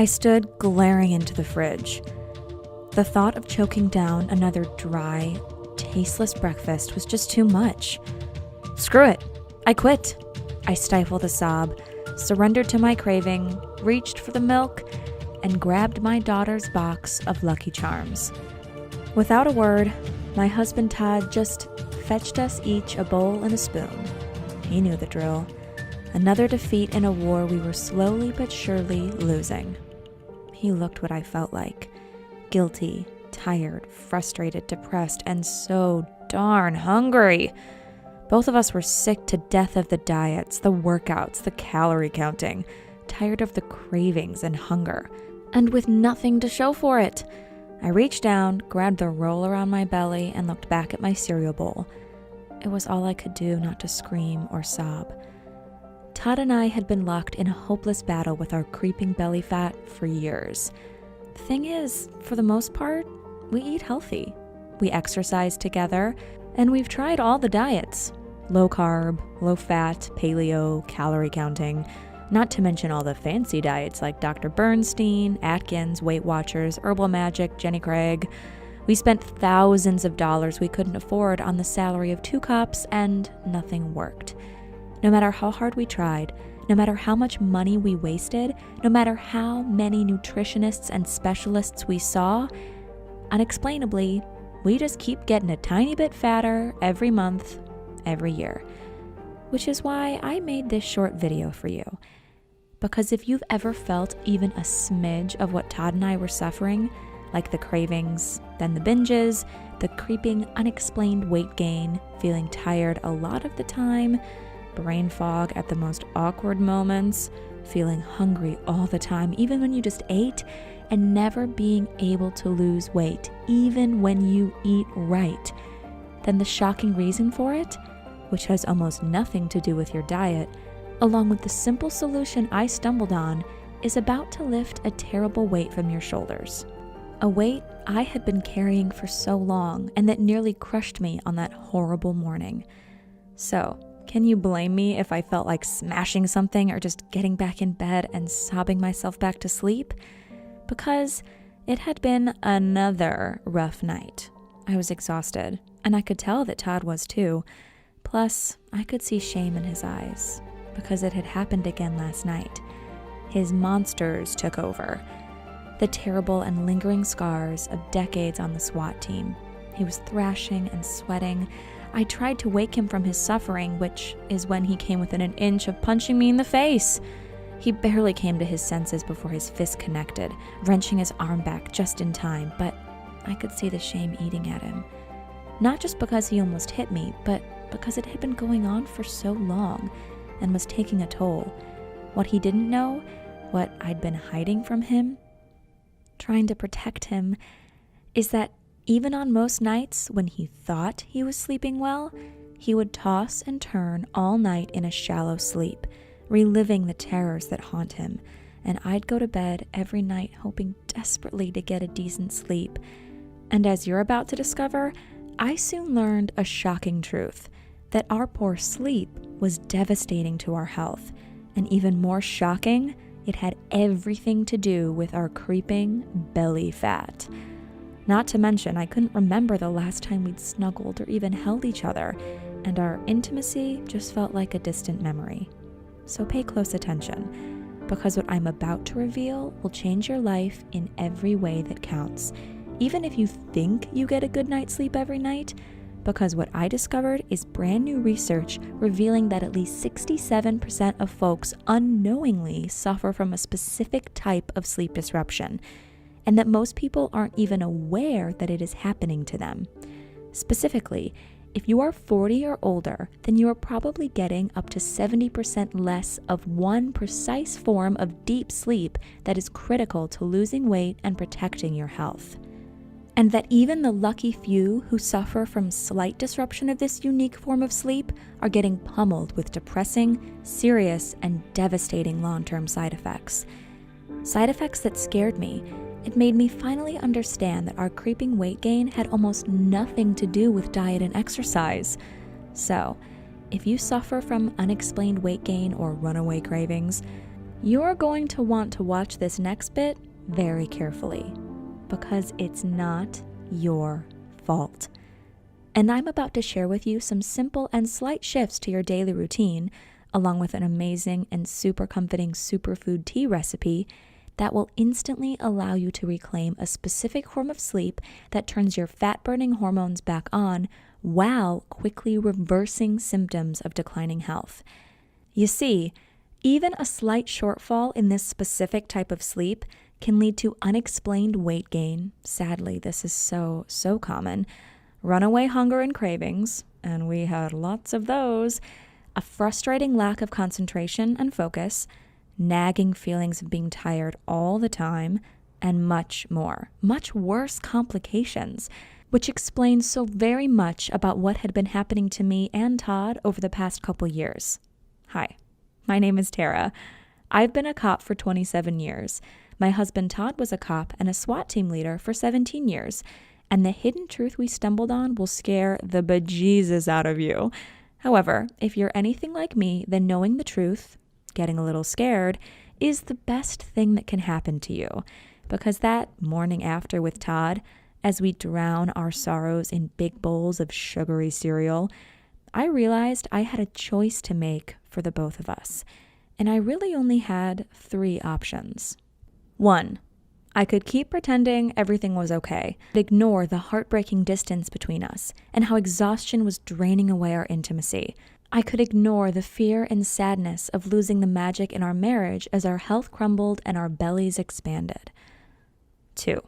I stood glaring into the fridge. The thought of choking down another dry, tasteless breakfast was just too much. Screw it. I quit. I stifled a sob, surrendered to my craving, reached for the milk, and grabbed my daughter's box of Lucky Charms. Without a word, my husband Todd just fetched us each a bowl and a spoon. He knew the drill. Another defeat in a war we were slowly but surely losing. He looked what I felt like. Guilty, tired, frustrated, depressed, and so darn hungry. Both of us were sick to death of the diets, the workouts, the calorie counting, tired of the cravings and hunger, and with nothing to show for it. I reached down, grabbed the roll around my belly, and looked back at my cereal bowl. It was all I could do not to scream or sob. Todd and I had been locked in a hopeless battle with our creeping belly fat for years. The thing is, for the most part, we eat healthy. We exercise together, and we've tried all the diets. Low carb, low fat, paleo, calorie counting, not to mention all the fancy diets like Dr. Bernstein, Atkins, Weight Watchers, Herbal Magic, Jenny Craig. We spent thousands of dollars we couldn't afford on the salary of 2 cups, and nothing worked. No matter how hard we tried, no matter how much money we wasted, no matter how many nutritionists and specialists we saw, unexplainably, we just keep getting a tiny bit fatter every month, every year. Which is why I made this short video for you. Because if you've ever felt even a smidge of what Todd and I were suffering, like the cravings, then the binges, the creeping unexplained weight gain, feeling tired a lot of the time, brain fog at the most awkward moments, feeling hungry all the time, even when you just ate, and never being able to lose weight, even when you eat right, then the shocking reason for it, which has almost nothing to do with your diet, along with the simple solution I stumbled on, is about to lift a terrible weight from your shoulders. A weight I had been carrying for so long and that nearly crushed me on that horrible morning. So, can you blame me if I felt like smashing something or just getting back in bed and sobbing myself back to sleep? Because it had been another rough night. I was exhausted, and I could tell that Todd was too. Plus, I could see shame in his eyes, because it had happened again last night. His monsters took over. The terrible and lingering scars of decades on the SWAT team. He was thrashing and sweating. I tried to wake him from his suffering, which is when he came within an inch of punching me in the face. He barely came to his senses before his fist connected, wrenching his arm back just in time, but I could see the shame eating at him. Not just because he almost hit me, but because it had been going on for so long and was taking a toll. What he didn't know, what I'd been hiding from him, trying to protect him, is that even on most nights when he thought he was sleeping well, he would toss and turn all night in a shallow sleep, reliving the terrors that haunt him, and I'd go to bed every night hoping desperately to get a decent sleep. And as you're about to discover, I soon learned a shocking truth, that our poor sleep was devastating to our health, and even more shocking, it had everything to do with our creeping belly fat. Not to mention, I couldn't remember the last time we'd snuggled or even held each other, and our intimacy just felt like a distant memory. So pay close attention, because what I'm about to reveal will change your life in every way that counts, even if you think you get a good night's sleep every night, because what I discovered is brand new research revealing that at least 67% of folks unknowingly suffer from a specific type of sleep disruption, and that most people aren't even aware that it is happening to them. Specifically, if you are 40 or older, then you are probably getting up to 70% less of one precise form of deep sleep that is critical to losing weight and protecting your health. And that even the lucky few who suffer from slight disruption of this unique form of sleep are getting pummeled with depressing, serious, and devastating long-term side effects. Side effects that scared me. It made me finally understand that our creeping weight gain had almost nothing to do with diet and exercise. So, if you suffer from unexplained weight gain or runaway cravings, You're going to want to watch this next bit very carefully because it's not your fault. And I'm about to share with you some simple and slight shifts to your daily routine, along with an amazing and super comforting superfood tea recipe that will instantly allow you to reclaim a specific form of sleep that turns your fat-burning hormones back on while quickly reversing symptoms of declining health. You see, even a slight shortfall in this specific type of sleep can lead to unexplained weight gain. Sadly, this is so common. Runaway hunger and cravings, and we had lots of those. A frustrating lack of concentration and focus, nagging feelings of being tired all the time, and much more. Much worse complications, which explains so very much about what had been happening to me and Todd over the past couple years. Hi. My name is Tara. I've been a cop for 27 years. My husband Todd was a cop and a SWAT team leader for 17 years. And the hidden truth we stumbled on will scare the bejesus out of you. However, if you're anything like me, then knowing the truth, getting a little scared, is the best thing that can happen to you. Because that morning after with Todd, as we drown our sorrows in big bowls of sugary cereal, I realized I had a choice to make for the both of us, and I really only had 3 options. 1, I could keep pretending everything was okay, ignore the heartbreaking distance between us and how exhaustion was draining away our intimacy. I could ignore the fear and sadness of losing the magic in our marriage as our health crumbled and our bellies expanded. 2,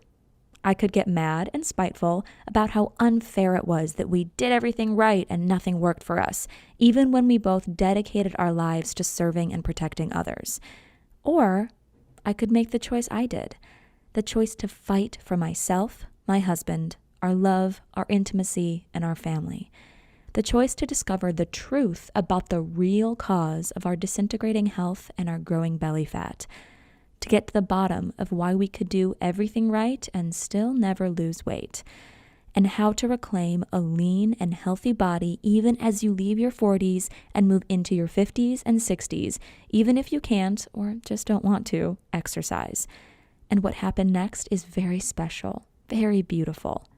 I could get mad and spiteful about how unfair it was that we did everything right and nothing worked for us, even when we both dedicated our lives to serving and protecting others. Or I could make the choice I did, the choice to fight for myself, my husband, our love, our intimacy, and our family. The choice to discover the truth about the real cause of our disintegrating health and our growing belly fat. To get to the bottom of why we could do everything right and still never lose weight, and how to reclaim a lean and healthy body even as you leave your 40s and move into your 50s and 60s, even if you can't or just don't want to exercise. And what happened next is very special, very beautiful.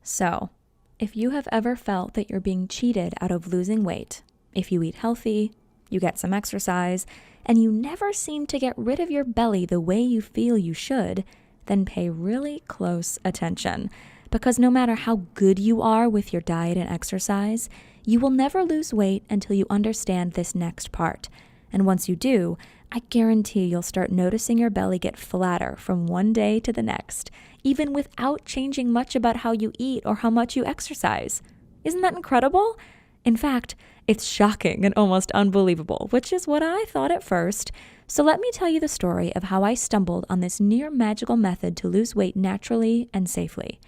So, if you have ever felt that you're being cheated out of losing weight, if you eat healthy, you get some exercise, and you never seem to get rid of your belly the way you feel you should, then pay really close attention. Because no matter how good you are with your diet and exercise, you will never lose weight until you understand this next part. And once you do, I guarantee you'll start noticing your belly get flatter from one day to the next, even without changing much about how you eat or how much you exercise. Isn't that incredible? In fact, it's shocking and almost unbelievable, which is what I thought at first. So let me tell you the story of how I stumbled on this near magical method to lose weight naturally and safely.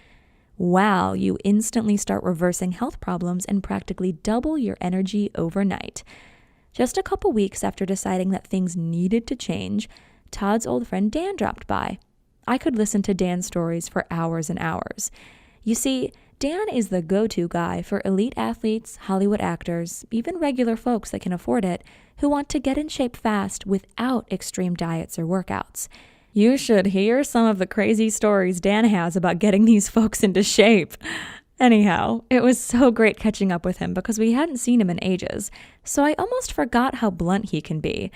Wow, you instantly start reversing health problems and practically double your energy overnight. Just a couple weeks after deciding that things needed to change, Todd's old friend Dan dropped by. I could listen to Dan's stories for hours and hours. You see, Dan is the go-to guy for elite athletes, Hollywood actors, even regular folks that can afford it, who want to get in shape fast without extreme diets or workouts. You should hear some of the crazy stories Dan has about getting these folks into shape. Anyhow, it was so great catching up with him because we hadn't seen him in ages, so I almost forgot how blunt he can be.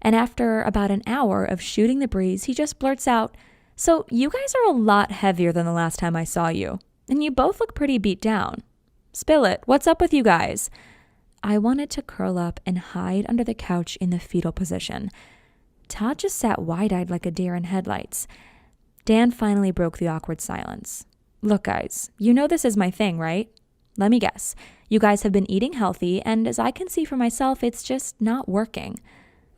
And after about an hour of shooting the breeze, he just blurts out, "So you guys are a lot heavier than the last time I saw you, and you both look pretty beat down. Spill it, what's up with you guys?" I wanted to curl up and hide under the couch in the fetal position. Todd just sat wide-eyed like a deer in headlights. Dan finally broke the awkward silence. "Look, guys, you know this is my thing, right? Let me guess. You guys have been eating healthy, and as I can see for myself, it's just not working.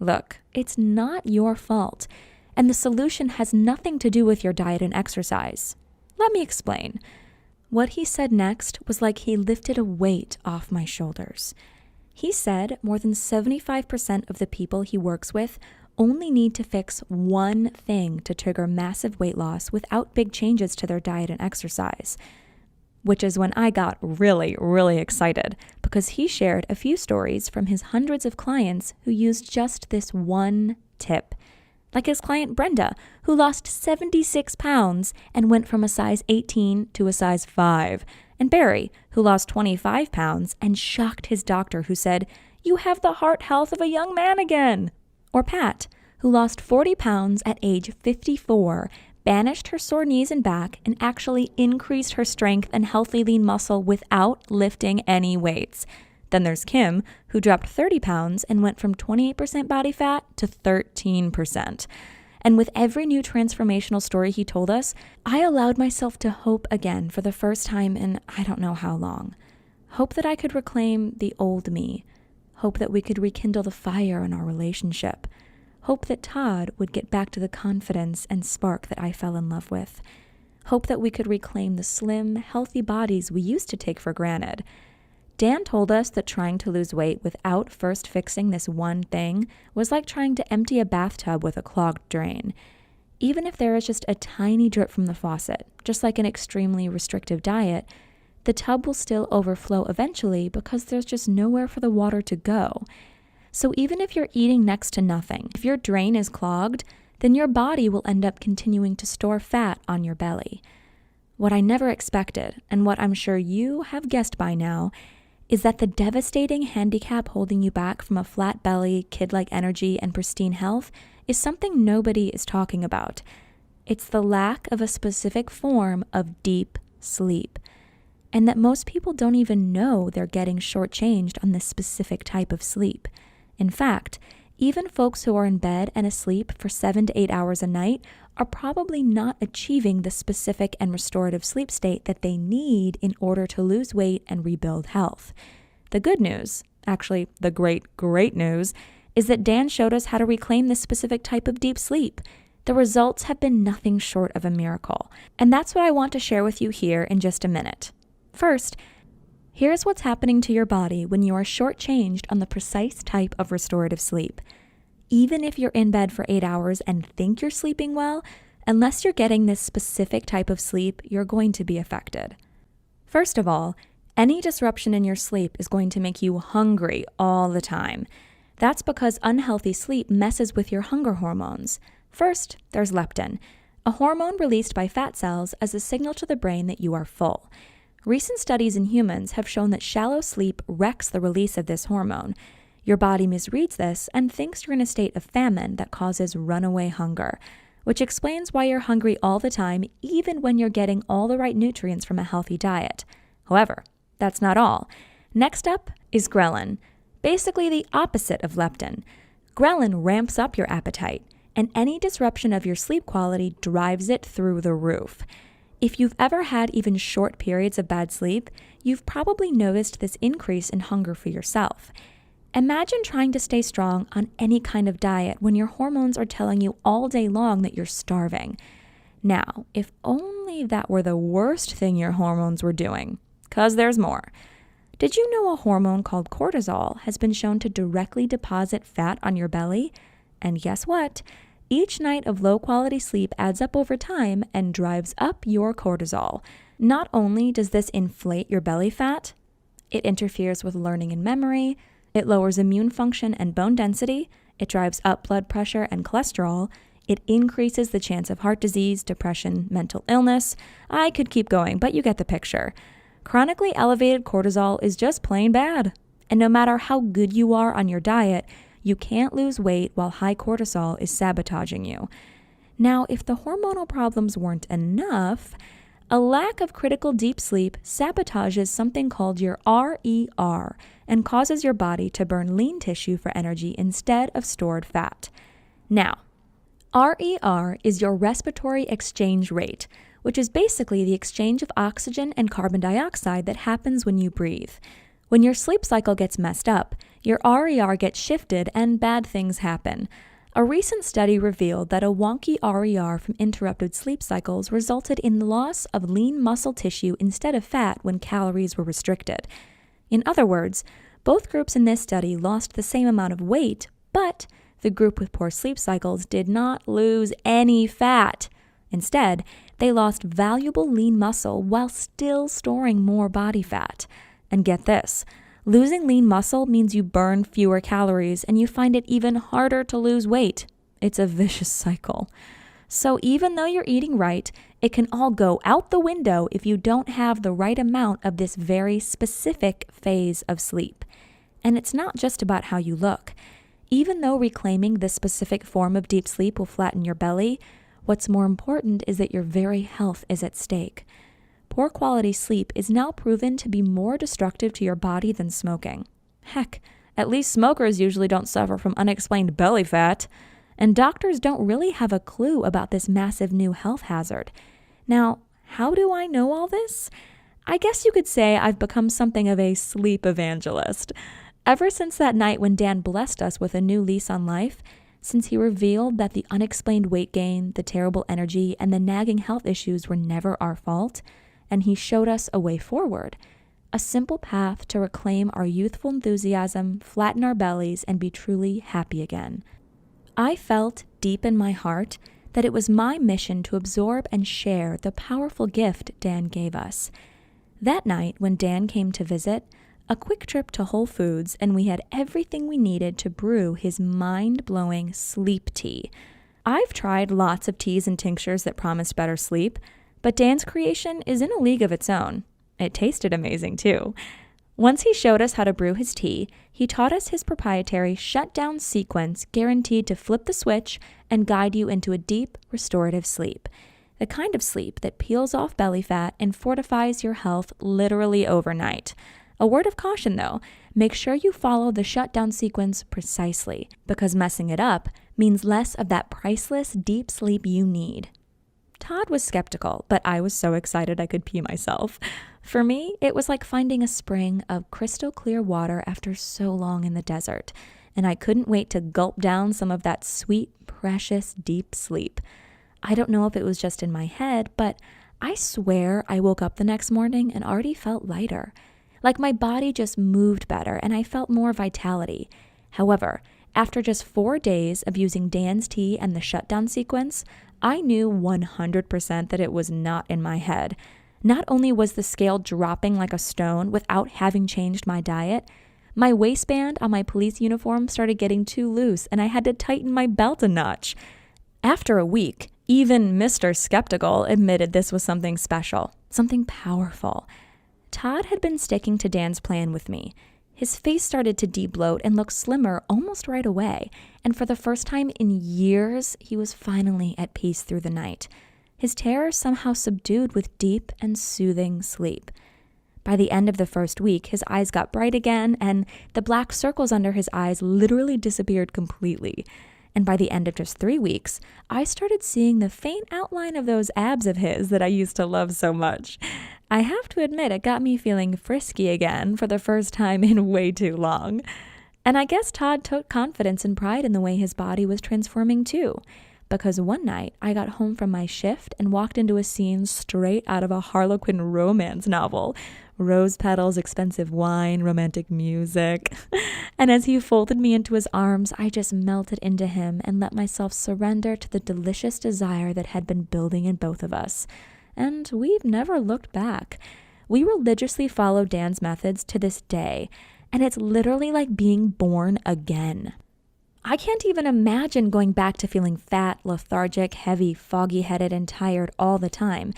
Look, it's not your fault, and the solution has nothing to do with your diet and exercise. Let me explain." What he said next was like he lifted a weight off my shoulders. He said more than 75% of the people he works with only need to fix one thing to trigger massive weight loss without big changes to their diet and exercise. Which is when I got really, really excited because he shared a few stories from his hundreds of clients who used just this one tip. like his client Brenda, who lost 76 pounds and went from a size 18 to a size 5, and Barry, who lost 25 pounds and shocked his doctor, who said, "You have the heart health of a young man again." Or Pat, who lost 40 pounds at age 54, banished her sore knees and back, and actually increased her strength and healthy lean muscle without lifting any weights. Then there's Kim, who dropped 30 pounds and went from 28% body fat to 13%. And with every new transformational story he told us, I allowed myself to hope again for the first time in I don't know how long. Hope that I could reclaim the old me. Hope that we could rekindle the fire in our relationship. Hope that Todd would get back to the confidence and spark that I fell in love with. Hope that we could reclaim the slim, healthy bodies we used to take for granted. Dan told us that trying to lose weight without first fixing this one thing was like trying to empty a bathtub with a clogged drain. Even if there is just a tiny drip from the faucet, just like an extremely restrictive diet, the tub will still overflow eventually because there's just nowhere for the water to go. So even if you're eating next to nothing, if your drain is clogged, then your body will end up continuing to store fat on your belly. What I never expected, and what I'm sure you have guessed by now, is that the devastating handicap holding you back from a flat belly, kid-like energy, and pristine health is something nobody is talking about. It's the lack of a specific form of deep sleep, and that most people don't even know they're getting shortchanged on this specific type of sleep. In fact, even folks who are in bed and asleep for 7 to 8 hours a night are probably not achieving the specific and restorative sleep state that they need in order to lose weight and rebuild health. The good news, actually the great news, is that Dan showed us how to reclaim this specific type of deep sleep. The results have been nothing short of a miracle, and that's what I want to share with you here in just a minute. First, here's what's happening to your body when you are shortchanged on the precise type of restorative sleep. Even if you're in bed for 8 hours and think you're sleeping well, unless you're getting this specific type of sleep, you're going to be affected. First of all, any disruption in your sleep is going to make you hungry all the time. That's because unhealthy sleep messes with your hunger hormones. First, there's leptin, a hormone released by fat cells as a signal to the brain that you are full. Recent studies in humans have shown that shallow sleep wrecks the release of this hormone. Your body misreads this and thinks you're in a state of famine that causes runaway hunger, which explains why you're hungry all the time, even when you're getting all the right nutrients from a healthy diet. However, that's not all. Next up is ghrelin, basically the opposite of leptin. Ghrelin ramps up your appetite, and any disruption of your sleep quality drives it through the roof. If you've ever had even short periods of bad sleep, you've probably noticed this increase in hunger for yourself. Imagine trying to stay strong on any kind of diet when your hormones are telling you all day long that you're starving. Now, if only that were the worst thing your hormones were doing, 'cause there's more. Did you know a hormone called cortisol has been shown to directly deposit fat on your belly? And guess what? Each night of low-quality sleep adds up over time and drives up your cortisol. Not only does this inflate your belly fat, it interferes with learning and memory, it lowers immune function and bone density, it drives up blood pressure and cholesterol, it increases the chance of heart disease, depression, mental illness. I could keep going, but you get the picture. Chronically elevated cortisol is just plain bad. And no matter how good you are on your diet, you can't lose weight while high cortisol is sabotaging you. Now, if the hormonal problems weren't enough, a lack of critical deep sleep sabotages something called your RER and causes your body to burn lean tissue for energy instead of stored fat. Now, RER is your respiratory exchange rate, which is basically the exchange of oxygen and carbon dioxide that happens when you breathe. When your sleep cycle gets messed up, your RER gets shifted and bad things happen. A recent study revealed that a wonky RER from interrupted sleep cycles resulted in the loss of lean muscle tissue instead of fat when calories were restricted. In other words, both groups in this study lost the same amount of weight, but the group with poor sleep cycles did not lose any fat. Instead, they lost valuable lean muscle while still storing more body fat. And get this, losing lean muscle means you burn fewer calories and you find it even harder to lose weight. It's a vicious cycle. So even though you're eating right, it can all go out the window if you don't have the right amount of this very specific phase of sleep. And it's not just about how you look. Even though reclaiming this specific form of deep sleep will flatten your belly, what's more important is that your very health is at stake. Poor quality sleep is now proven to be more destructive to your body than smoking. Heck, at least smokers usually don't suffer from unexplained belly fat. And doctors don't really have a clue about this massive new health hazard. Now, how do I know all this? I guess you could say I've become something of a sleep evangelist. Ever since that night when Dan blessed us with a new lease on life, since he revealed that the unexplained weight gain, the terrible energy, and the nagging health issues were never our fault, and he showed us a way forward, a simple path to reclaim our youthful enthusiasm, flatten our bellies, and be truly happy again. I felt deep in my heart that it was my mission to absorb and share the powerful gift Dan gave us. That night, when Dan came to visit, a quick trip to Whole Foods, and we had everything we needed to brew his mind-blowing sleep tea. I've tried lots of teas and tinctures that promised better sleep, but Dan's creation is in a league of its own. It tasted amazing too. Once he showed us how to brew his tea, he taught us his proprietary shutdown sequence guaranteed to flip the switch and guide you into a deep, restorative sleep. The kind of sleep that peels off belly fat and fortifies your health literally overnight. A word of caution though, make sure you follow the shutdown sequence precisely, because messing it up means less of that priceless deep sleep you need. Todd was skeptical, but I was so excited I could pee myself. For me, it was like finding a spring of crystal clear water after so long in the desert, and I couldn't wait to gulp down some of that sweet, precious, deep sleep. I don't know if it was just in my head, but I swear I woke up the next morning and already felt lighter. Like my body just moved better and I felt more vitality. However, after just 4 days of using Dan's tea and the shutdown sequence, I knew 100% that it was not in my head. Not only was the scale dropping like a stone without having changed my diet, my waistband on my police uniform started getting too loose and I had to tighten my belt a notch. After a week, even Mr. Skeptical admitted this was something special, something powerful. Todd had been sticking to Dan's plan with me. His face started to de-bloat and look slimmer almost right away, and for the first time in years, he was finally at peace through the night. His terror somehow subdued with deep and soothing sleep. By the end of the first week, his eyes got bright again, and the black circles under his eyes literally disappeared completely. And by the end of just 3 weeks, I started seeing the faint outline of those abs of his that I used to love so much. I have to admit, it got me feeling frisky again for the first time in way too long. And I guess Todd took confidence and pride in the way his body was transforming too. Because one night, I got home from my shift and walked into a scene straight out of a Harlequin romance novel. Rose petals, expensive wine, romantic music. And as he folded me into his arms, I just melted into him and let myself surrender to the delicious desire that had been building in both of us. And we've never looked back. We religiously follow Dan's methods to this day, and it's literally like being born again. I can't even imagine going back to feeling fat, lethargic, heavy, foggy-headed, and tired all the time.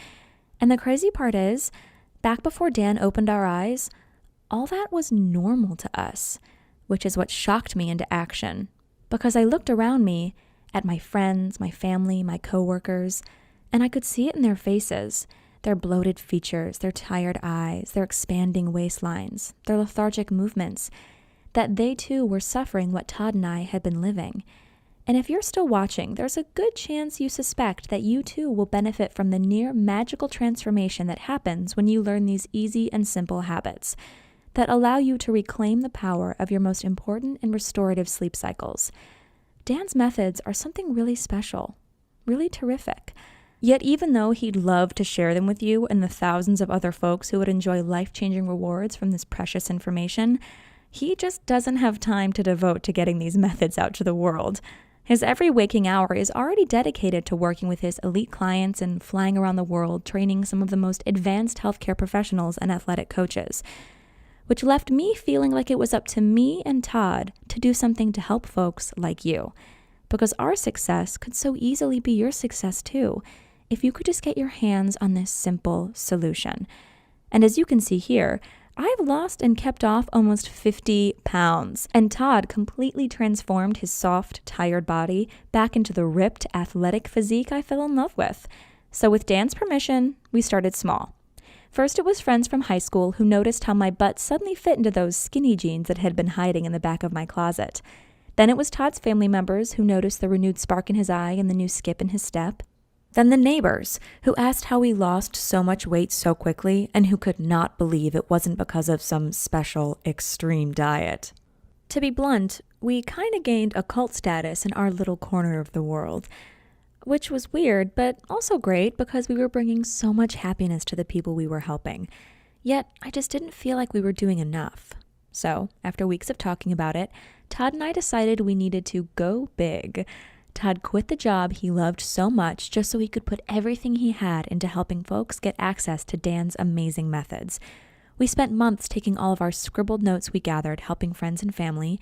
And the crazy part is, back before Dan opened our eyes, all that was normal to us, which is what shocked me into action. Because I looked around me at my friends, my family, my coworkers, and I could see it in their faces, their bloated features, their tired eyes, their expanding waistlines, their lethargic movements, that they too were suffering what Todd and I had been living. And if you're still watching, there's a good chance you suspect that you too will benefit from the near magical transformation that happens when you learn these easy and simple habits that allow you to reclaim the power of your most important and restorative sleep cycles. Dan's methods are something really special, really terrific. Yet even though he'd love to share them with you and the thousands of other folks who would enjoy life-changing rewards from this precious information, he just doesn't have time to devote to getting these methods out to the world. His every waking hour is already dedicated to working with his elite clients and flying around the world training some of the most advanced healthcare professionals and athletic coaches, which left me feeling like it was up to me and Todd to do something to help folks like you. because our success could so easily be your success too, if you could just get your hands on this simple solution. And as you can see here, I've lost and kept off almost 50 pounds, and Todd completely transformed his soft, tired body back into the ripped, athletic physique I fell in love with. So with Dan's permission, we started small. First, it was friends from high school who noticed how my butt suddenly fit into those skinny jeans that had been hiding in the back of my closet. Then it was Todd's family members who noticed the renewed spark in his eye and the new skip in his step. Then the neighbors, who asked how we lost so much weight so quickly and who could not believe it wasn't because of some special extreme diet. To be blunt, we kind of gained a cult status in our little corner of the world, which was weird, but also great because we were bringing so much happiness to the people we were helping. Yet, I just didn't feel like we were doing enough. So, after weeks of talking about it, Todd and I decided we needed to go big. Todd quit the job he loved so much just so he could put everything he had into helping folks get access to Dan's amazing methods. We spent months taking all of our scribbled notes we gathered, helping friends and family.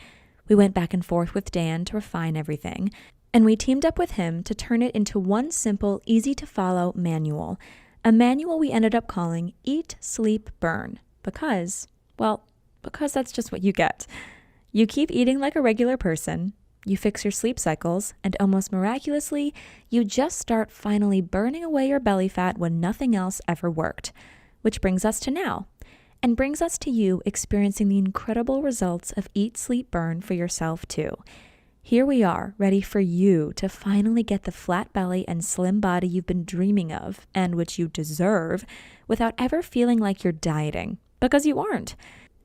We went back and forth with Dan to refine everything, and we teamed up with him to turn it into one simple, easy-to-follow manual. A manual we ended up calling Eat, Sleep, Burn, because that's just what you get. You keep eating like a regular person, you fix your sleep cycles, and almost miraculously, you just start finally burning away your belly fat when nothing else ever worked. Which brings us to now, and brings us to you experiencing the incredible results of Eat, Sleep, Burn for yourself too. Here we are, ready for you to finally get the flat belly and slim body you've been dreaming of, and which you deserve, without ever feeling like you're dieting, because you aren't.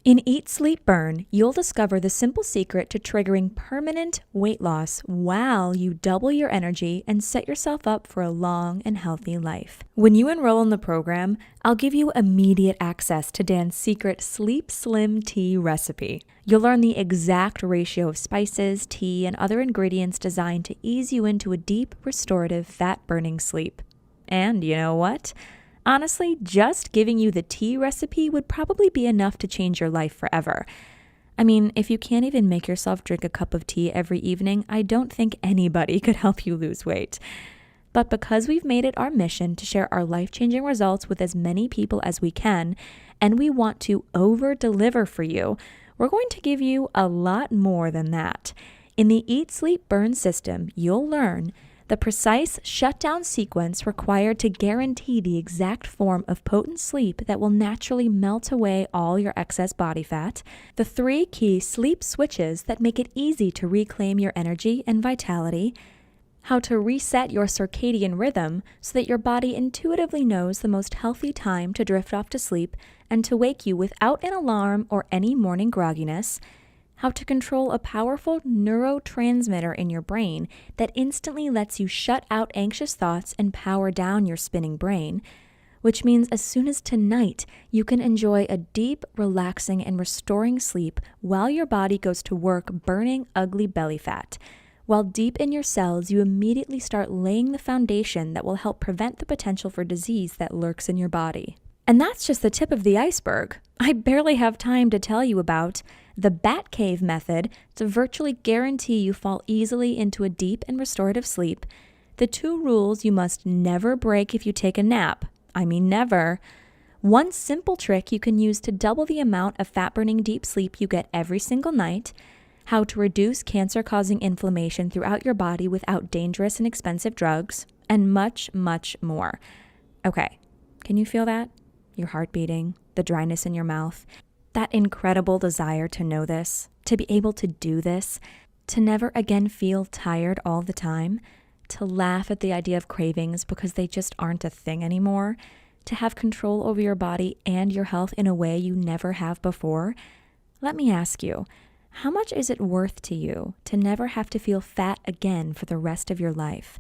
In Eat, Sleep, Burn, you'll discover the simple secret to triggering permanent weight loss while you double your energy and set yourself up for a long and healthy life. When you enroll in the program, I'll give you immediate access to Dan's secret Sleep Slim tea recipe. You'll learn the exact ratio of spices, tea, and other ingredients designed to ease you into a deep, restorative, fat-burning sleep. And you know what? Honestly, just giving you the tea recipe would probably be enough to change your life forever. I mean, if you can't even make yourself drink a cup of tea every evening, I don't think anybody could help you lose weight. But because we've made it our mission to share our life-changing results with as many people as we can, and we want to over-deliver for you, we're going to give you a lot more than that. In the Eat, Sleep, Burn system, you'll learn the precise shutdown sequence required to guarantee the exact form of potent sleep that will naturally melt away all your excess body fat, the 3 key sleep switches that make it easy to reclaim your energy and vitality, how to reset your circadian rhythm so that your body intuitively knows the most healthy time to drift off to sleep and to wake you without an alarm or any morning grogginess, how to control a powerful neurotransmitter in your brain that instantly lets you shut out anxious thoughts and power down your spinning brain, which means as soon as tonight, you can enjoy a deep, relaxing, and restoring sleep while your body goes to work burning ugly belly fat. While deep in your cells, you immediately start laying the foundation that will help prevent the potential for disease that lurks in your body. And that's just the tip of the iceberg. I barely have time to tell you about the Bat Cave method to virtually guarantee you fall easily into a deep and restorative sleep, the 2 rules you must never break if you take a nap, I mean never, one simple trick you can use to double the amount of fat-burning deep sleep you get every single night, how to reduce cancer-causing inflammation throughout your body without dangerous and expensive drugs, and much, much more. Okay, can you feel that? Your heart beating, the dryness in your mouth, that incredible desire to know this, to be able to do this, to never again feel tired all the time, to laugh at the idea of cravings because they just aren't a thing anymore, to have control over your body and your health in a way you never have before. Let me ask you, how much is it worth to you to never have to feel fat again for the rest of your life?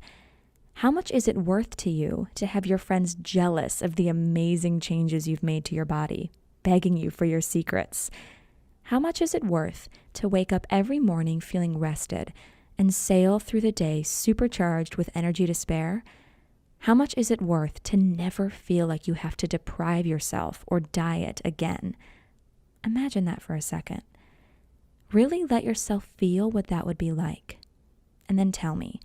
How much is it worth to you to have your friends jealous of the amazing changes you've made to your body, begging you for your secrets? How much is it worth to wake up every morning feeling rested and sail through the day supercharged with energy to spare? How much is it worth to never feel like you have to deprive yourself or diet again? Imagine that for a second. Really let yourself feel what that would be like. and then tell me,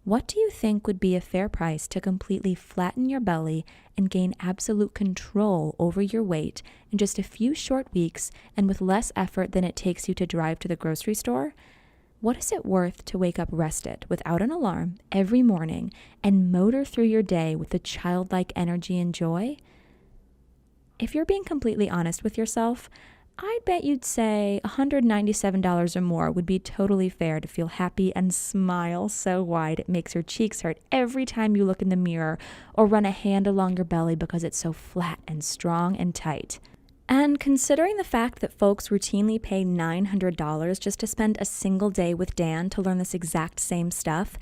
what do you think would be a fair price to completely flatten your belly and gain absolute control over your weight in just a few short weeks and with less effort than it takes you to drive to the grocery store? What is it worth to wake up rested without an alarm every morning and motor through your day with a childlike energy and joy? If you're being completely honest with yourself, I'd bet you'd say $197 or more would be totally fair to feel happy and smile so wide it makes your cheeks hurt every time you look in the mirror or run a hand along your belly because it's so flat and strong and tight. And considering the fact that folks routinely pay $900 just to spend a single day with Dan to learn this exact same stuff,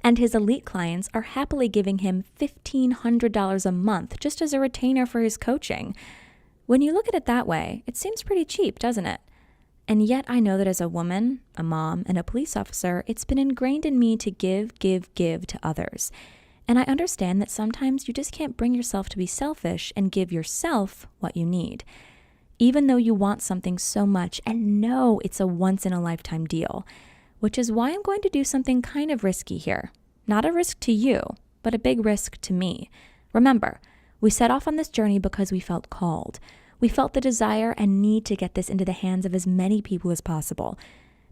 and his elite clients are happily giving him $1,500 a month just as a retainer for his coaching. When you look at it that way, it seems pretty cheap, doesn't it? And yet I know that as a woman, a mom, and a police officer, it's been ingrained in me to give to others. And I understand that sometimes you just can't bring yourself to be selfish and give yourself what you need, even though you want something so much and know it's a once-in-a-lifetime deal, which is why I'm going to do something kind of risky here. Not a risk to you, but a big risk to me. Remember, we set off on this journey because we felt called. We felt the desire and need to get this into the hands of as many people as possible,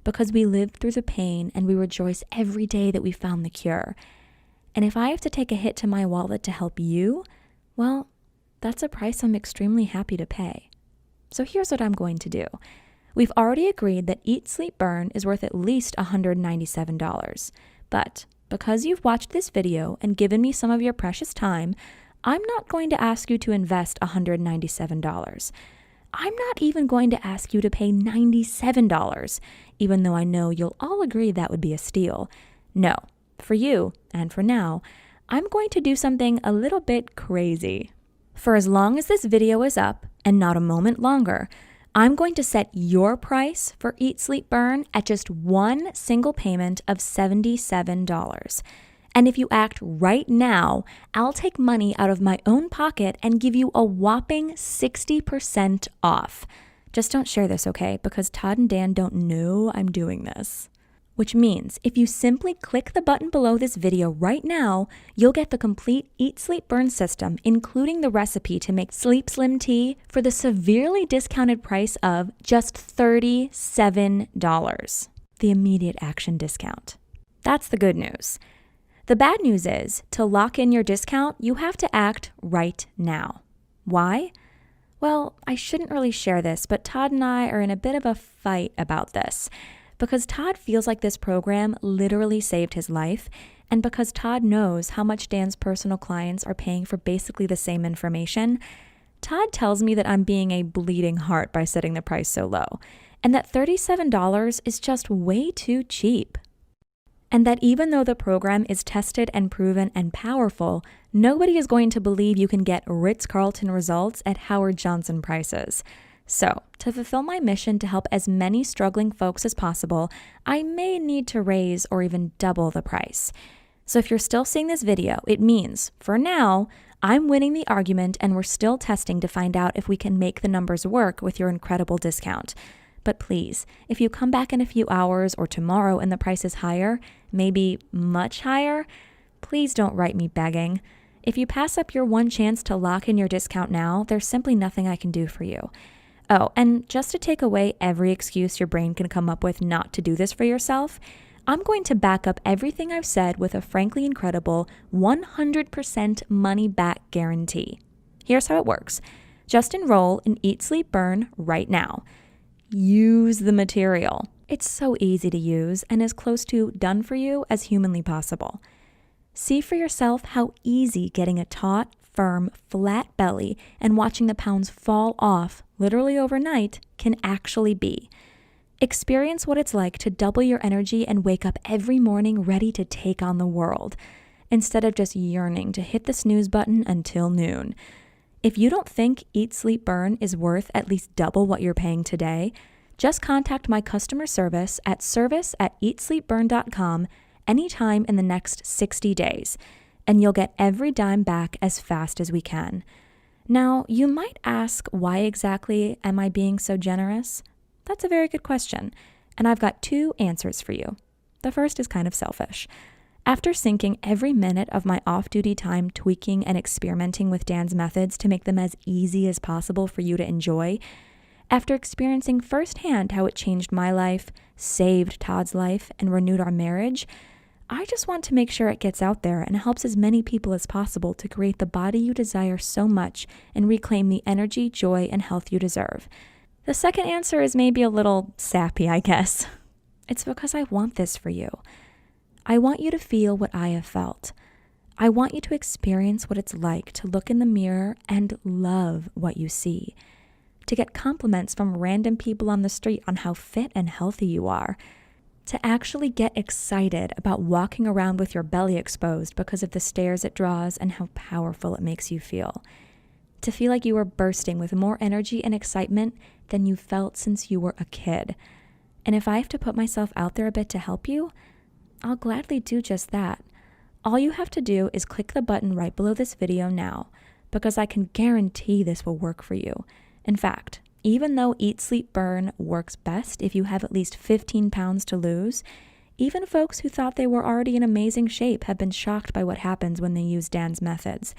because we lived through the pain and we rejoice every day that we found the cure. And if I have to take a hit to my wallet to help you, well, that's a price I'm extremely happy to pay. So here's what I'm going to do. We've already agreed that Eat, Sleep, Burn is worth at least $197. But because you've watched this video and given me some of your precious time, I'm not going to ask you to invest $197. I'm not even going to ask you to pay $97, even though I know you'll all agree that would be a steal. No, for you, and for now, I'm going to do something a little bit crazy. For as long as this video is up, and not a moment longer, I'm going to set your price for Eat, Sleep, Burn at just one single payment of $77. And if you act right now, I'll take money out of my own pocket and give you a whopping 60% off. Just don't share this, okay? Because Todd and Dan don't know I'm doing this. Which means if you simply click the button below this video right now, you'll get the complete Eat, Sleep, Burn system, including the recipe to make Sleep Slim tea for the severely discounted price of just $37. The immediate action discount. That's the good news. The bad news is, to lock in your discount, you have to act right now. Why? Well, I shouldn't really share this, but Todd and I are in a bit of a fight about this. Because Todd feels like this program literally saved his life, and because Todd knows how much Dan's personal clients are paying for basically the same information, Todd tells me that I'm being a bleeding heart by setting the price so low, and that $37 is just way too cheap. And that even though the program is tested and proven and powerful, nobody is going to believe you can get Ritz-Carlton results at Howard Johnson prices. So, to fulfill my mission to help as many struggling folks as possible, I may need to raise or even double the price. So if you're still seeing this video, it means, for now, I'm winning the argument and we're still testing to find out if we can make the numbers work with your incredible discount. But please, if you come back in a few hours or tomorrow and the price is higher, maybe much higher, please don't write me begging. If you pass up your one chance to lock in your discount now, there's simply nothing I can do for you. Oh, and just to take away every excuse your brain can come up with not to do this for yourself, I'm going to back up everything I've said with a frankly incredible 100% money-back guarantee. Here's how it works. Just enroll in Eat, Sleep, Burn right now. Use the material. It's so easy to use and as close to done for you as humanly possible. See for yourself how easy getting a taut, firm, flat belly and watching the pounds fall off literally overnight can actually be. Experience what it's like to double your energy and wake up every morning ready to take on the world, instead of just yearning to hit the snooze button until noon. If you don't think Eat, Sleep, Burn is worth at least double what you're paying today, just contact my customer service at service@eatsleepburn.com anytime in the next 60 days, and you'll get every dime back as fast as we can. Now, you might ask, why exactly am I being so generous? That's a very good question, and I've got two answers for you. The first is kind of selfish. After sinking every minute of my off-duty time tweaking and experimenting with Dan's methods to make them as easy as possible for you to enjoy, after experiencing firsthand how it changed my life, saved Todd's life, and renewed our marriage, I just want to make sure it gets out there and helps as many people as possible to create the body you desire so much and reclaim the energy, joy, and health you deserve. The second answer is maybe a little sappy, I guess. It's because I want this for you. I want you to feel what I have felt. I want you to experience what it's like to look in the mirror and love what you see. To get compliments from random people on the street on how fit and healthy you are. To actually get excited about walking around with your belly exposed because of the stares it draws and how powerful it makes you feel. To feel like you are bursting with more energy and excitement than you felt since you were a kid. And if I have to put myself out there a bit to help you, I'll gladly do just that. All you have to do is click the button right below this video now, because I can guarantee this will work for you. In fact, even though Eat, Sleep, Burn works best if you have at least 15 pounds to lose, even folks who thought they were already in amazing shape have been shocked by what happens when they use Dan's methods.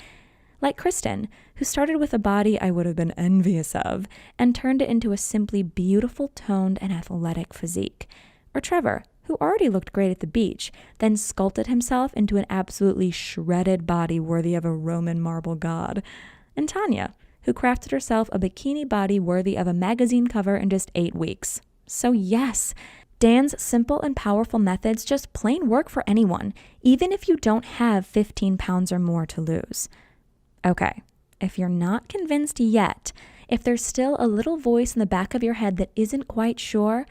Like Kristen, who started with a body I would have been envious of and turned it into a simply beautiful, toned, and athletic physique. Or Trevor, who already looked great at the beach, then sculpted himself into an absolutely shredded body worthy of a Roman marble god. And Tanya, who crafted herself a bikini body worthy of a magazine cover in just 8 weeks. So yes, Dan's simple and powerful methods just plain work for anyone, even if you don't have 15 pounds or more to lose. Okay, if you're not convinced yet, if there's still a little voice in the back of your head that isn't quite sure,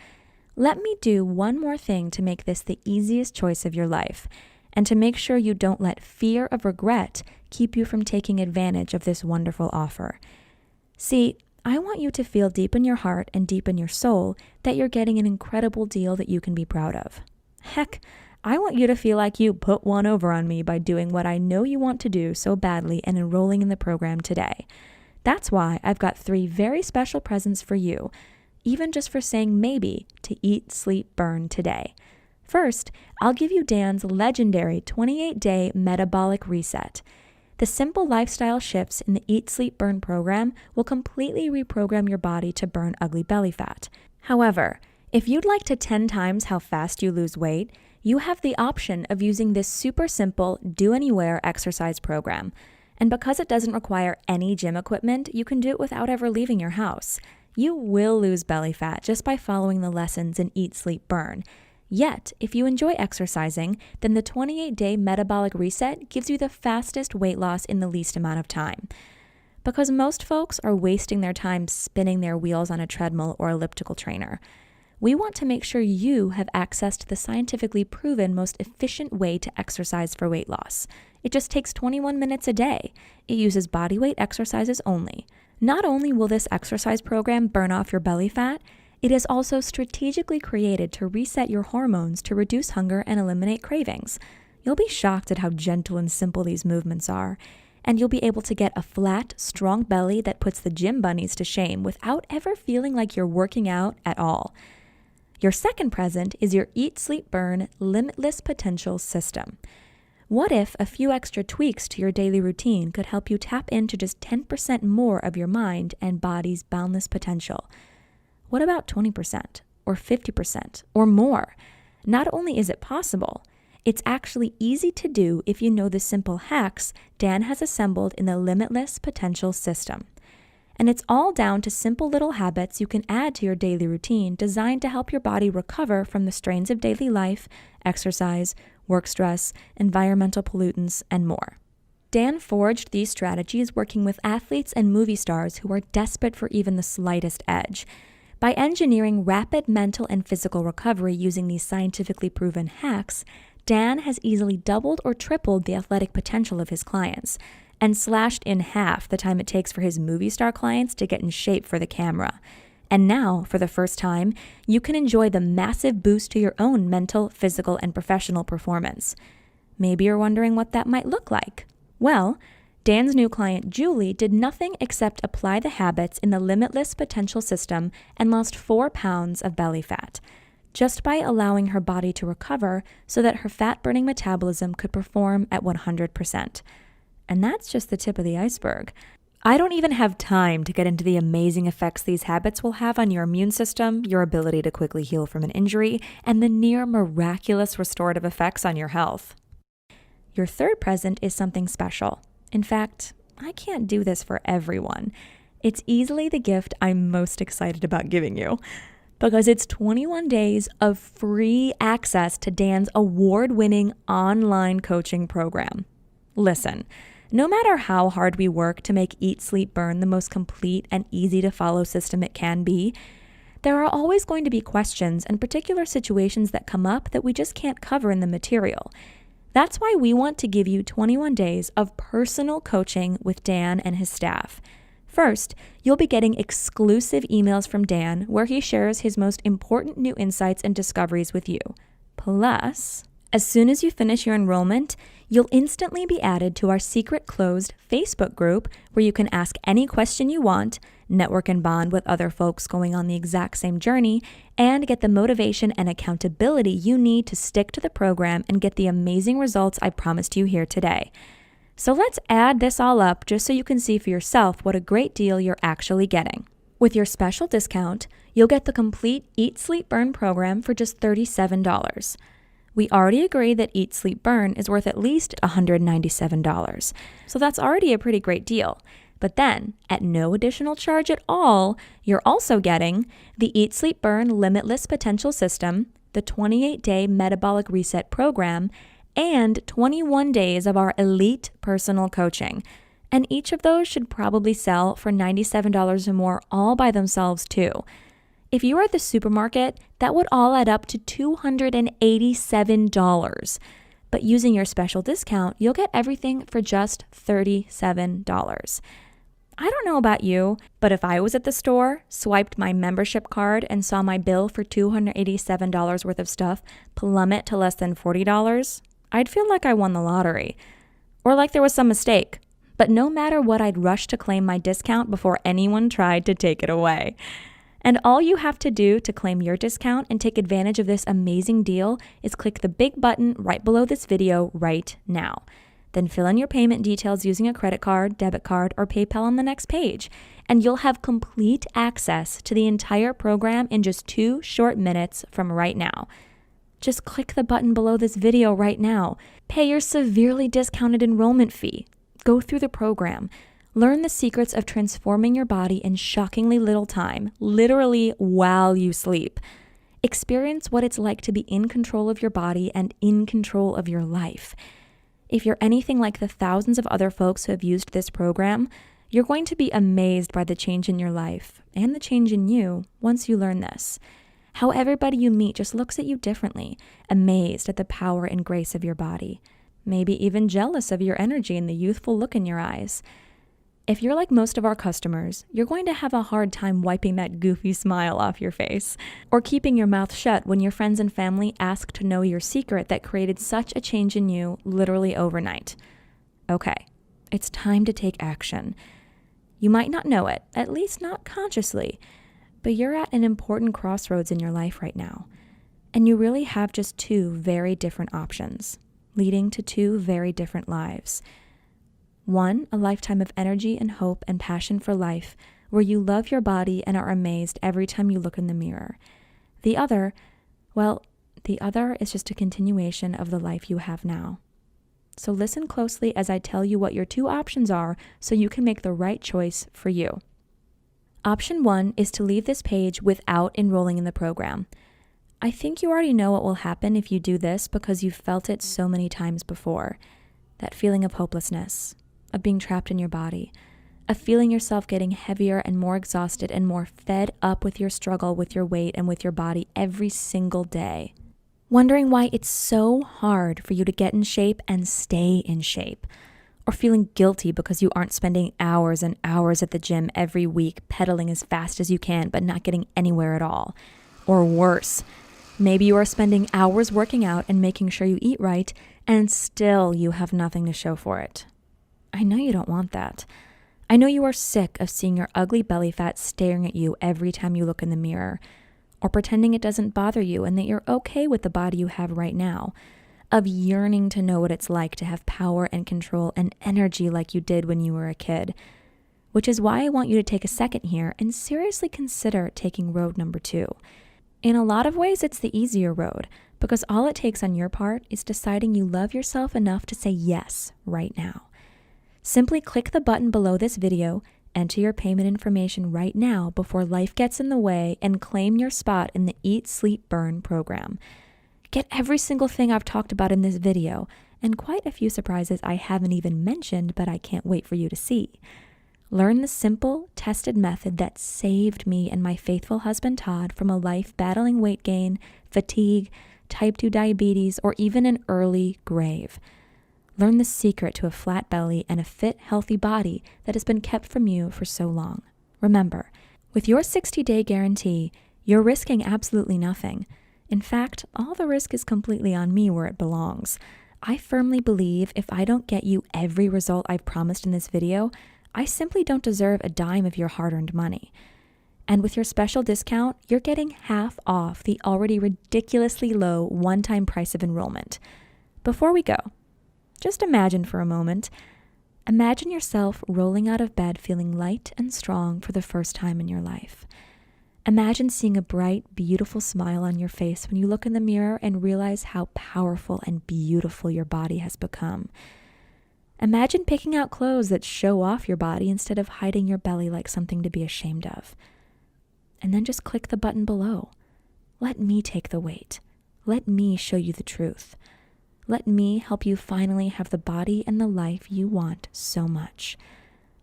let me do one more thing to make this the easiest choice of your life, and to make sure you don't let fear of regret keep you from taking advantage of this wonderful offer. See, I want you to feel deep in your heart and deep in your soul that you're getting an incredible deal that you can be proud of. Heck, I want you to feel like you put one over on me by doing what I know you want to do so badly and enrolling in the program today. That's why I've got 3 very special presents for you, even just for saying maybe to Eat, Sleep, Burn today. First, I'll give you Dan's legendary 28-day metabolic reset. The simple lifestyle shifts in the Eat, Sleep, Burn program will completely reprogram your body to burn ugly belly fat. However, if you'd like to 10 times how fast you lose weight, you have the option of using this super simple do-anywhere exercise program. And because it doesn't require any gym equipment, you can do it without ever leaving your house. You will lose belly fat just by following the lessons in Eat, Sleep, Burn. Yet, if you enjoy exercising, then the 28-day metabolic reset gives you the fastest weight loss in the least amount of time. Because most folks are wasting their time spinning their wheels on a treadmill or elliptical trainer. We want to make sure you have access to the scientifically proven most efficient way to exercise for weight loss. It just takes 21 minutes a day. It uses bodyweight exercises only. Not only will this exercise program burn off your belly fat, it is also strategically created to reset your hormones to reduce hunger and eliminate cravings. You'll be shocked at how gentle and simple these movements are, and you'll be able to get a flat, strong belly that puts the gym bunnies to shame without ever feeling like you're working out at all. Your second present is your Eat, Sleep, Burn Limitless Potential System. What if a few extra tweaks to your daily routine could help you tap into just 10% more of your mind and body's boundless potential? What about 20% or 50% or more? Not only is it possible, it's actually easy to do if you know the simple hacks Dan has assembled in the Limitless Potential System. And it's all down to simple little habits you can add to your daily routine designed to help your body recover from the strains of daily life, exercise, work stress, environmental pollutants, and more. Dan forged these strategies working with athletes and movie stars who are desperate for even the slightest edge. By engineering rapid mental and physical recovery using these scientifically proven hacks, Dan has easily doubled or tripled the athletic potential of his clients, and slashed in half the time it takes for his movie star clients to get in shape for the camera. And now, for the first time, you can enjoy the massive boost to your own mental, physical, and professional performance. Maybe you're wondering what that might look like. Well, Dan's new client, Julie, did nothing except apply the habits in the Limitless Potential System and lost 4 pounds of belly fat. just by allowing her body to recover so that her fat-burning metabolism could perform at 100%. And that's just the tip of the iceberg. I don't even have time to get into the amazing effects these habits will have on your immune system, your ability to quickly heal from an injury, and the near miraculous restorative effects on your health. Your third present is something special. In fact, I can't do this for everyone. It's easily the gift I'm most excited about giving you, because it's 21 days of free access to Dan's award-winning online coaching program. Listen, no matter how hard we work to make Eat, Sleep, Burn the most complete and easy-to-follow system it can be, there are always going to be questions and particular situations that come up that we just can't cover in the material. That's why we want to give you 21 days of personal coaching with Dan and his staff. First, you'll be getting exclusive emails from Dan where he shares his most important new insights and discoveries with you. Plus, as soon as you finish your enrollment, you'll instantly be added to our secret closed Facebook group where you can ask any question you want, network and bond with other folks going on the exact same journey, and get the motivation and accountability you need to stick to the program and get the amazing results I promised you here today. So let's add this all up just so you can see for yourself what a great deal you're actually getting. With your special discount, you'll get the complete Eat, Sleep, Burn program for just $37. We already agreed that Eat, Sleep, Burn is worth at least $197, so that's already a pretty great deal. But then, at no additional charge at all, you're also getting the Eat, Sleep, Burn Limitless Potential System, the 28-day Metabolic Reset Program, and 21 days of our elite personal coaching. And each of those should probably sell for $97 or more all by themselves too. If you were at the supermarket, that would all add up to $287. But using your special discount, you'll get everything for just $37. I don't know about you, but if I was at the store, swiped my membership card, and saw my bill for $287 worth of stuff plummet to less than $40, I'd feel like I won the lottery, or like there was some mistake. But no matter what, I'd rush to claim my discount before anyone tried to take it away. And all you have to do to claim your discount and take advantage of this amazing deal is click the big button right below this video right now. Then fill in your payment details using a credit card, debit card, or PayPal on the next page, and you'll have complete access to the entire program in just 2 short minutes from right now. Just click the button below this video right now. Pay your severely discounted enrollment fee. Go through the program. Learn the secrets of transforming your body in shockingly little time, literally while you sleep. Experience what it's like to be in control of your body and in control of your life. If you're anything like the thousands of other folks who have used this program, you're going to be amazed by the change in your life and the change in you once you learn this. How everybody you meet just looks at you differently, amazed at the power and grace of your body, maybe even jealous of your energy and the youthful look in your eyes. If you're like most of our customers, you're going to have a hard time wiping that goofy smile off your face, or keeping your mouth shut when your friends and family ask to know your secret that created such a change in you literally overnight. Okay, it's time to take action. You might not know it, at least not consciously, but you're at an important crossroads in your life right now, and you really have just 2 very different options, leading to 2 very different lives. One, a lifetime of energy and hope and passion for life, where you love your body and are amazed every time you look in the mirror. The other is just a continuation of the life you have now. So listen closely as I tell you what your 2 options are so you can make the right choice for you. Option 1 is to leave this page without enrolling in the program. I think you already know what will happen if you do this because you've felt it so many times before. That feeling of hopelessness, of being trapped in your body, of feeling yourself getting heavier and more exhausted and more fed up with your struggle with your weight and with your body every single day. Wondering why it's so hard for you to get in shape and stay in shape. Or feeling guilty because you aren't spending hours and hours at the gym every week pedaling as fast as you can but not getting anywhere at all. Or worse, maybe you are spending hours working out and making sure you eat right and still you have nothing to show for it. I know you don't want that. I know you are sick of seeing your ugly belly fat staring at you every time you look in the mirror. or pretending it doesn't bother you and that you're okay with the body you have right now, of yearning to know what it's like to have power and control and energy like you did when you were a kid. Which is why I want you to take a second here and seriously consider taking road number 2. In a lot of ways, it's the easier road, because all it takes on your part is deciding you love yourself enough to say yes right now. Simply click the button below this video, enter your payment information right now before life gets in the way, and claim your spot in the Eat, Sleep, Burn program. Get every single thing I've talked about in this video, and quite a few surprises I haven't even mentioned, but I can't wait for you to see. Learn the simple, tested method that saved me and my faithful husband Todd from a life battling weight gain, fatigue, type 2 diabetes, or even an early grave. Learn the secret to a flat belly and a fit, healthy body that has been kept from you for so long. Remember, with your 60-day guarantee, you're risking absolutely nothing. In fact, all the risk is completely on me where it belongs. I firmly believe if I don't get you every result I've promised in this video, I simply don't deserve a dime of your hard-earned money. And with your special discount, you're getting half off the already ridiculously low one-time price of enrollment. Before we go, just imagine for a moment. Imagine yourself rolling out of bed feeling light and strong for the first time in your life. Imagine seeing a bright, beautiful smile on your face when you look in the mirror and realize how powerful and beautiful your body has become. Imagine picking out clothes that show off your body instead of hiding your belly like something to be ashamed of. And then just click the button below. Let me take the weight. Let me show you the truth. Let me help you finally have the body and the life you want so much.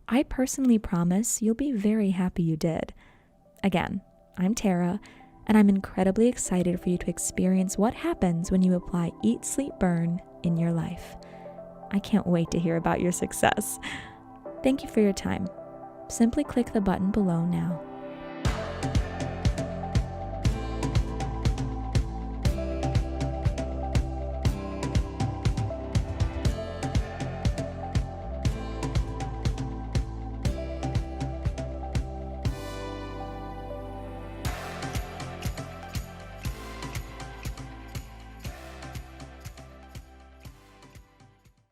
I personally promise you'll be very happy you did. Again, I'm Tara, and I'm incredibly excited for you to experience what happens when you apply Eat, Sleep, Burn in your life. I can't wait to hear about your success. Thank you for your time. Simply click the button below now.